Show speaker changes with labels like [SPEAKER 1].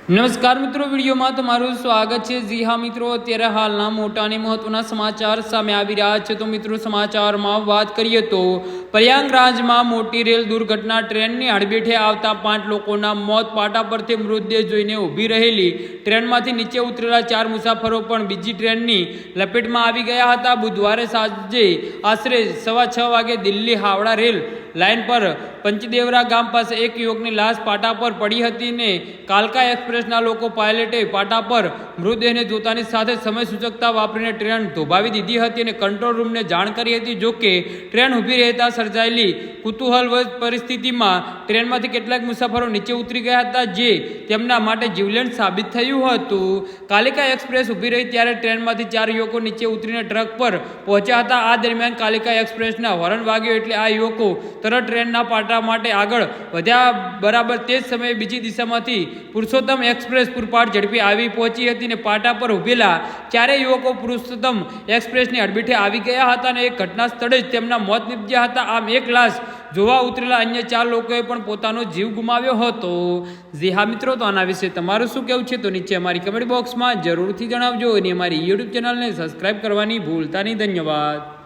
[SPEAKER 1] નમસ્કાર મિત્રો, વિડીયોમાં તમારું સ્વાગત છે। જી હા મિત્રો, અત્યારે હાલના મોટા અને મહત્વના સમાચાર સામે આવી રહ્યા છે। તો મિત્રો, સમાચારમાં વાત કરીએ તો પ્રયાગરાજમાં મોટી રેલ દુર્ઘટના, ટ્રેનની અડફેટે આવતા 5 લોકોના મોત, પાટા પરથી મૃતદેહ જોઈને ઊભી રહેલી ટ્રેનમાંથી નીચે ઉતરેલા 4 મુસાફરો પણ બીજી ટ્રેનની લપેટમાં આવી ગયા હતા। બુધવારે સાંજે આશરે 6:15 વાગે દિલ્હી હાવડા રેલ લાઇન પર પંચદેવરા ગામ પાસે એક યુવકની લાશ પાટા પર પડી હતી ને કાલકા એક્સપ્રેસના લોકો પાયલટે પાટા પર મૃતદેહને જોતાની સાથે સમય સૂચકતા વાપરીને ટ્રેન ધોબાવી દીધી હતી અને કંટ્રોલ રૂમને જાણ કરી હતી। જોકે ટ્રેન ઊભી રહેતા સર્જાયેલી કુતૂહલવશ પરિસ્થિતિમાં ટ્રેનમાંથી કેટલાક મુસાફરો નીચે ઉતરી ગયા હતા, જે તેમના માટે જીવલેણ સાબિત થયું હતું। કાલિકા એક્સપ્રેસ ઊભી રહી ત્યારે ટ્રેનમાંથી 4 યુવકો નીચે ઉતરીને ટ્રક પર પહોંચ્યા હતા। આ દરમિયાન કાલિકા એક્સપ્રેસના હોર્ન વાગ્યો એટલે આ યુવકો તરત ટ્રેનના પાટા માટે આગળ વધ્યા। બરાબર તે જ સમયે બીજી દિશામાંથી પુરુષોત્તમ એક્સપ્રેસ પૂરપાટ ઝડપી આવી પહોંચી હતી અને પાટા પર ઊભેલા 4 યુવકો પુરુષોત્તમ એક્સપ્રેસની અડફેટે આવી ગયા હતા અને એક ઘટના સ્થળે જ તેમના મોત નીપજ્યા હતા। આમ એક લાશ જોવા ઉતરેલા અન્ય 4 લોકોએ પણ પોતાનો જીવ ગુમાવ્યો હતો। જી હા મિત્રો, તો આના વિશે તમારું શું કહેવું છે તો નીચે અમારી કમેન્ટ બોક્સમાં જરૂરથી જણાવજો અને અમારી યુટ્યુબ ચેનલને સબસ્ક્રાઈબ કરવાની ભૂલતા નહીં। ધન્યવાદ।